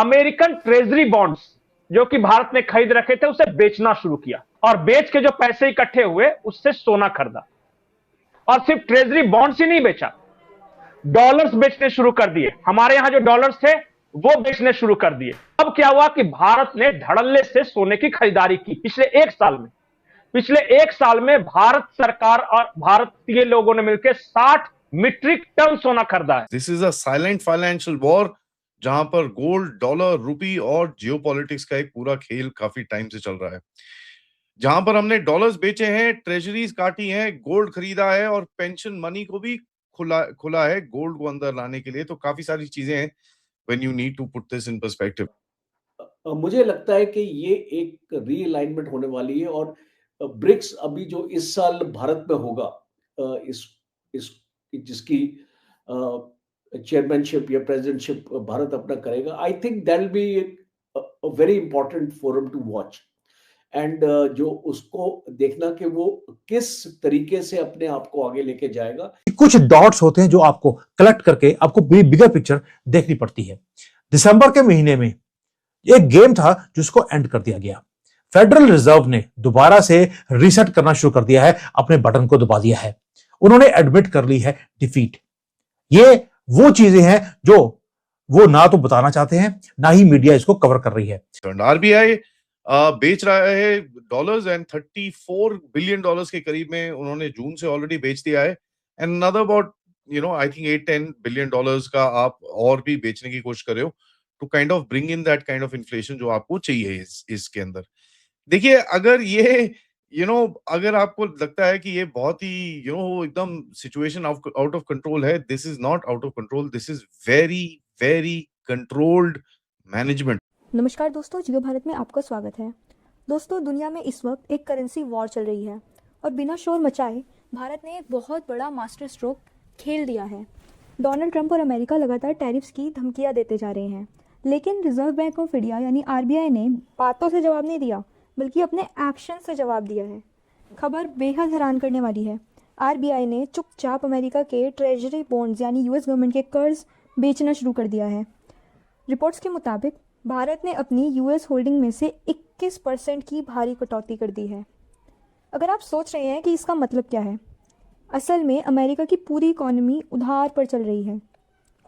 American treasury bonds जो कि भारत ने खरीद रखे थे उसे बेचना शुरू किया और बेच के जो पैसे इकट्ठे हुए उससे सोना खरीदा। और सिर्फ ट्रेजरी बॉन्ड्स ही नहीं बेचा, डॉलर्स बेचने शुरू कर दिए। हमारे यहां जो डॉलर्स थे वो बेचने शुरू कर दिए। अब क्या हुआ कि भारत ने धड़ल्ले से सोने की खरीदारी की पिछले एक साल में। पिछले एक साल में भारत सरकार और भारतीय लोगों ने मिलकर 60 मीट्रिक टन सोना खरीदा है। This is a silent financial war जहां पर गोल्ड, डॉलर, रुपी और जियोपॉलिटिक्स का एक पूरा खेल काफी टाइम से चल रहा है, जहां पर हमने डॉलर्स बेचे हैं, ट्रेजरीज काटी हैं, गोल्ड खरीदा है और पेंशन मनी को भी खुला है गोल्ड को अंदर लाने के लिए। तो काफी सारी चीजें हैं when you need to put this in perspective. मुझे लगता है कि ये एक रीअलाइनमेंट होने वाली है और ब्रिक्स अभी जो इस साल भारत में होगा, इस जिसकी चेयरमैनशिप या प्रेसिडेंटशिप भारत अपना करेगा, I think that will be very important forum to watch and जो उसको देखना कि वो किस तरीके से अपने आप को आगे लेके जाएगा। कुछ डॉट्स होते हैं जो आपको कलेक्ट करके आपको बिगर पिक्चर देखनी पड़ती है। दिसंबर के महीने में एक गेम था जिसको एंड कर दिया गया। फेडरल रिजर्व ने दोबारा से रीसेट करना शुरू कर दिया है, अपने बटन को दबा दिया है। उन्होंने एडमिट कर ली है डिफीट। ये वो चीजें हैं जो वो ना तो बताना चाहते हैं, ना ही मीडिया इसको कवर कर रही है। आरबीआई बेच रहा है डॉलर्स एंड 34 बिलियन डॉलर्स के करीब में उन्होंने जून से ऑलरेडी बेच दिया है। And another about I think 8-10 billion dollars का आप और भी बेचने की कोशिश कर रहे हो to kind of bring in that kind of inflation जो आपको चाहिए इसके अंदर। देखिए, अगर ये अगर आपको लगता है कि ये बहुत ही एकदम सिचुएशन आउट ऑफ कंट्रोल है, this is not out of control, this is very very controlled management. नमस्कार दोस्तों, जियो भारत में आपका स्वागत है। दोस्तों, दुनिया में इस वक्त एक करेंसी वॉर चल रही है और बिना शोर मचाए भारत ने एक बहुत बड़ा मास्टर स्ट्रोक खेल दिया है। डोनाल्ड ट्रंप और अमेरिका लगातार टैरिफ्स की धमकियां देते जा रहे हैं, लेकिन रिजर्व बैंक ऑफ इंडिया यानी आरबीआई ने बातों से जवाब नहीं दिया बल्कि अपने एक्शन से जवाब दिया है। खबर बेहद हैरान करने वाली है। आरबीआई ने चुपचाप अमेरिका के ट्रेजरी बॉन्ड्स यानी यूएस गवर्नमेंट के कर्ज बेचना शुरू कर दिया है। रिपोर्ट्स के मुताबिक भारत ने अपनी यूएस होल्डिंग में से 21% की भारी कटौती कर दी है। अगर आप सोच रहे हैं कि इसका मतलब क्या है, असल में अमेरिका की पूरी इकॉनमी उधार पर चल रही है।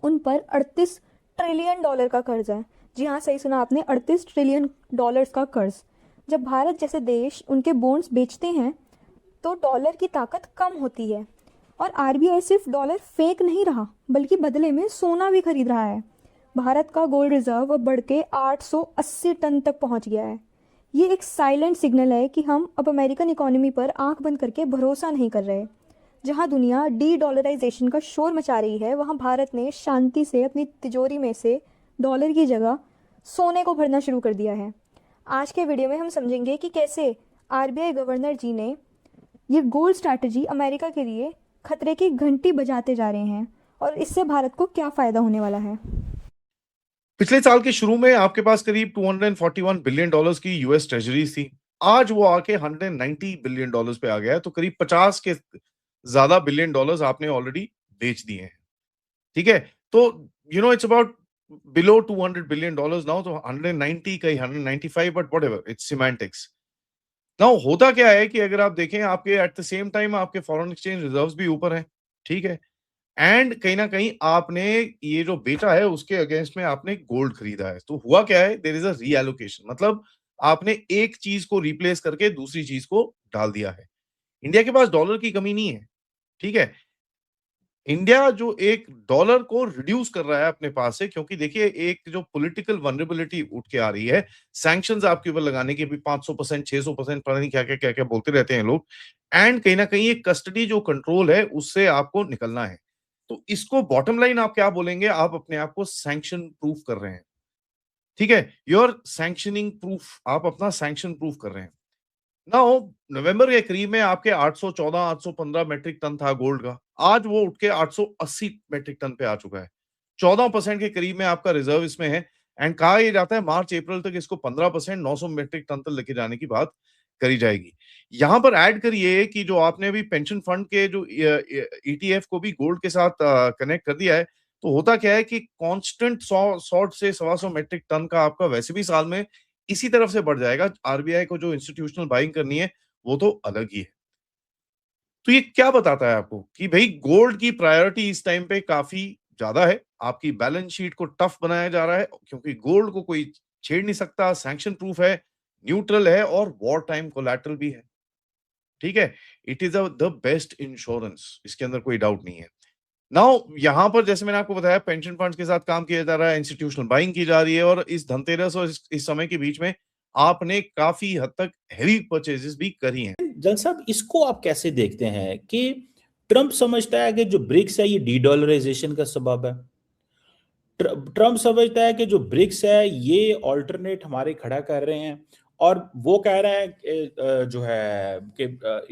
उन पर 38 ट्रिलियन डॉलर का कर्ज है। जी हाँ, सही सुना आपने, 38 ट्रिलियन डॉलर्स का कर्ज। जब भारत जैसे देश उनके बॉन्ड्स बेचते हैं तो डॉलर की ताकत कम होती है और आरबीआई सिर्फ डॉलर फेंक नहीं रहा बल्कि बदले में सोना भी खरीद रहा है। भारत का गोल्ड रिजर्व अब बढ़ के 880 टन तक पहुंच गया है। ये एक साइलेंट सिग्नल है कि हम अब अमेरिकन इकोनॉमी पर आंख बंद करके भरोसा नहीं कर रहे। जहां दुनिया डी डॉलराइजेशन का शोर मचा रही है, वहां भारत ने शांति से अपनी तिजोरी में से डॉलर की जगह सोने को भरना शुरू कर दिया है। आज के वीडियो में हम समझेंगे कि कैसे आरबीआई गवर्नर जी ने ये गोल्ड स्ट्रैटेजी अमेरिका के लिए खतरे की घंटी बजाते जा रहे हैं और इससे भारत को क्या फायदा होने वाला है। पिछले साल के शुरू में आपके पास करीब 241 बिलियन डॉलर्स की यूएस ट्रेजरीज थी। आज वो आके 190 बिलियन डॉलर्स पे आ गया है, तो करीब 50 के ज्यादा बिलियन डॉलर्स आपने ऑलरेडी बेच दिए हैं। ठीक है, तो it's about below 200 billion dollars now, तो 190 कहीं 195, but whatever, it's semantics. Now होता क्या है कि अगर आप देखें, आपके एट द सेम टाइम आपके फॉरेन एक्सचेंज रिजर्व्स भी ऊपर हैं, ठीक है, एंड कहीं ना कहीं आपने ये जो बेचा है उसके अगेंस्ट में आपने गोल्ड खरीदा है। तो हुआ क्या है, देयर इज अ रीएलोकेशन, मतलब आपने एक चीज को रिप्लेस करके दूसरी चीज को डाल दिया है। इंडिया के पास डॉलर की कमी नहीं है, ठीक है, इंडिया जो एक डॉलर को रिड्यूस कर रहा है अपने पास से, क्योंकि देखिए एक जो पॉलिटिकल वनरेबिलिटी उठ के आ रही है, सैंक्शंस आपके ऊपर लगाने के भी 500%, 600%, पता नहीं क्या क्या बोलते रहते हैं लोग, एंड कहीं ना कहीं एक कस्टडी जो कंट्रोल है उससे आपको निकलना है। तो इसको बॉटम लाइन आप क्या बोलेंगे, आप अपने आप को सैंक्शन प्रूफ कर रहे हैं, ठीक है, योर सैंक्शनिंग प्रूफ, आप अपना सैंक्शन प्रूफ कर रहे हैं। नाउ नवंबर के करीब में आपके 814 815 मेट्रिक टन था गोल्ड का, आज वो उठ के 880 मेट्रिक टन पे आ चुका है। 14% के करीब में आपका रिजर्व इसमें है, एंड कहा यह जाता है मार्च अप्रैल तक इसको 15% 900 मेट्रिक टन तक लेके जाने की बात करी जाएगी। यहां पर ऐड करिए कि जो आपने अभी पेंशन फंड के जो ईटीएफ को भी गोल्ड के साथ कनेक्ट कर दिया है, तो होता क्या है कि कांस्टेंट 100 से 125 मेट्रिक टन का आपका वैसे भी साल में इसी तरफ से बढ़ जाएगा। आरबीआई को जो इंस्टीट्यूशनल बाइंग करनी है वो तो अलग ही है। तो ये क्या बताता है आपको कि भाई गोल्ड की प्रायोरिटी इस टाइम पे काफी ज्यादा है। आपकी बैलेंस शीट को टफ बनाया जा रहा है क्योंकि गोल्ड को कोई छेड़ नहीं सकता, सैंक्शन प्रूफ है, न्यूट्रल है और वॉर टाइम कोलैटरल भी है। ठीक है, it is the best insurance, इसके अंदर कोई डाउट नहीं है। नाउ यहां पर जैसे मैंने आपको बताया पेंशन फंड्स के साथ काम किया जा रहा है, इंस्टीट्यूशनल बाइंग की जा रही है और इस धनतेरस और इस समय के बीच में आपने काफी हद तक हैवी परचेजेस भी करी हैं। जल साहब, इसको आप कैसे देखते हैं कि ट्रंप समझता है कि जो ब्रिक्स है ये डी-डॉलराइजेशन का सबब है। ट्रंप समझता है कि जो ब्रिक्स है ये ऑल्टरनेट हमारे खड़ा कर रहे हैं और वो कह रहा है जो है कि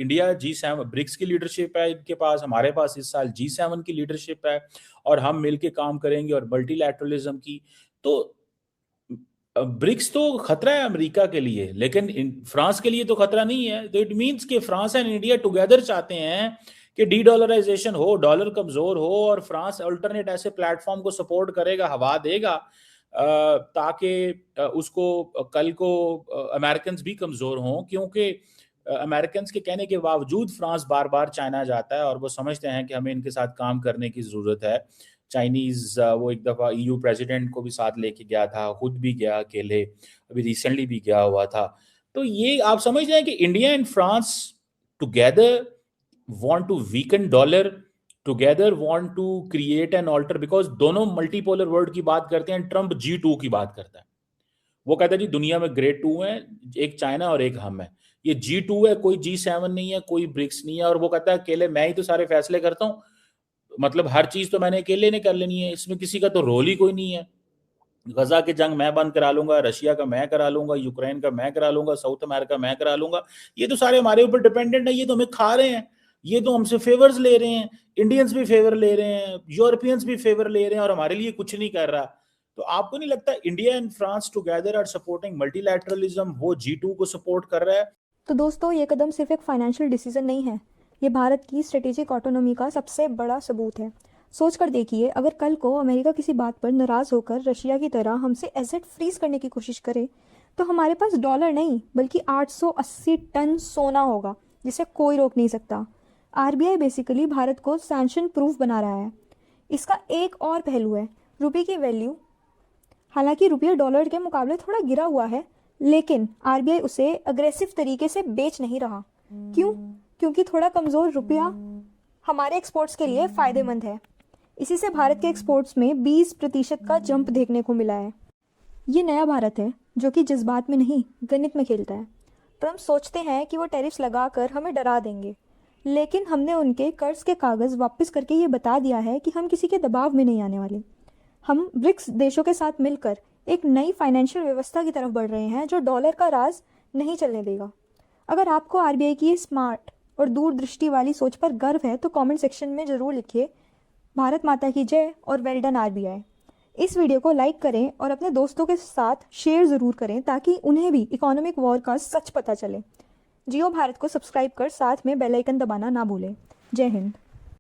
इंडिया G7 ब्रिक्स की लीडरशिप है इनके पास, हमारे पास इस साल G7 की लीडरशिप है और हम मिलके काम करेंगे और मल्टीलैटरलिज्म की। तो ब्रिक्स तो खतरा है अमेरिका के लिए, लेकिन फ्रांस के लिए तो खतरा नहीं है। तो इट मींस कि फ्रांस एंड इंडिया टुगेदर चाहते हैं कि डी-डॉलराइजेशन हो, डॉलर कमजोर हो और फ्रांस अल्टरनेट ऐसे प्लेटफॉर्म को सपोर्ट करेगा, हवा देगा ताकि उसको कल को अमेरिकन भी कमजोर हों, क्योंकि अमेरिकन के कहने के बावजूद फ्रांस बार बार चाइना जाता है और वो समझते हैं कि हमें इनके साथ काम करने की जरूरत है। चाइनीज वो एक दफा EU प्रेसिडेंट को भी साथ लेके गया था, खुद भी गया अकेले, अभी रिसेंटली भी गया हुआ था। तो ये आप समझ रहे हैं कि India and France together want to weaken dollar, together want to create an alter, because दोनों मल्टीपोलर वर्ल्ड की बात करते हैं। ट्रंप G2 की बात करता है, वो कहता है जी दुनिया में ग्रेट 2 हैं, एक चाइना और एक हम है। ये G2 है, कोई G7 नहीं है, कोई ब्रिक्स नहीं है। और वो कहता है अकेले मैं ही तो सारे फैसले करता हूँ, मतलब हर चीज तो मैंने अकेले ने कर लेनी है, इसमें किसी का तो रोल ही कोई नहीं है। गजा की जंग मैं बंद करा लूंगा, रशिया का मैं करा लूंगा, यूक्रेन का मैं करा लूंगा, साउथ अमेरिका मैं करा लूंगा। ये तो सारे हमारे ऊपर डिपेंडेंट है, ये तो हमें खा रहे हैं, ये तो हमसे फेवर्स ले रहे हैं, इंडियंस भी फेवर ले रहे हैं, यूरोपियंस भी फेवर ले रहे हैं और हमारे लिए कुछ नहीं कर रहा। तो आपको नहीं लगता India and France together are supporting multilateralism, वो G2 को सपोर्ट कर रहा है? तो दोस्तों, ये कदम सिर्फ एक फाइनेंशियल डिसीजन नहीं है, ये भारत की स्ट्रेटेजिक ऑटोनॉमी का सबसे बड़ा सबूत है। सोच कर देखिए, अगर कल को अमेरिका किसी बात पर नाराज़ होकर रशिया की तरह हमसे एसेट फ्रीज करने की कोशिश करे, तो हमारे पास डॉलर नहीं बल्कि 880 टन सोना होगा जिसे कोई रोक नहीं सकता। आरबीआई बेसिकली भारत को सैंक्शन प्रूफ बना रहा है। इसका एक और पहलू है रुपये की वैल्यू। हालांकि रुपया डॉलर के मुकाबले थोड़ा गिरा हुआ है, लेकिन आरबीआई उसे अग्रेसिव तरीके से बेच नहीं रहा। क्यों? क्योंकि थोड़ा कमज़ोर रुपया हमारे एक्सपोर्ट्स के लिए फ़ायदेमंद है। इसी से भारत के एक्सपोर्ट्स में 20% का जंप देखने को मिला है। ये नया भारत है जो कि जज्बात में नहीं गणित में खेलता है। ट्रम्प सोचते हैं कि वो टैरिफ्स लगाकर हमें डरा देंगे, लेकिन हमने उनके कर्ज के कागज़ वापस करके ये बता दिया है कि हम किसी के दबाव में नहीं आने वाले। हम ब्रिक्स देशों के साथ मिलकर एक नई फाइनेंशियल व्यवस्था की तरफ बढ़ रहे हैं जो डॉलर का राज नहीं चलने देगा। अगर आपको आरबीआई की स्मार्ट और दूरदृष्टि वाली सोच पर गर्व है तो कमेंट सेक्शन में ज़रूर लिखिए भारत माता की जय और वेल डन आरबीआई। इस वीडियो को लाइक करें और अपने दोस्तों के साथ शेयर ज़रूर करें ताकि उन्हें भी इकोनॉमिक वॉर का सच पता चले। जियो भारत को सब्सक्राइब कर साथ में बेल आइकन दबाना ना भूलें। जय हिंद।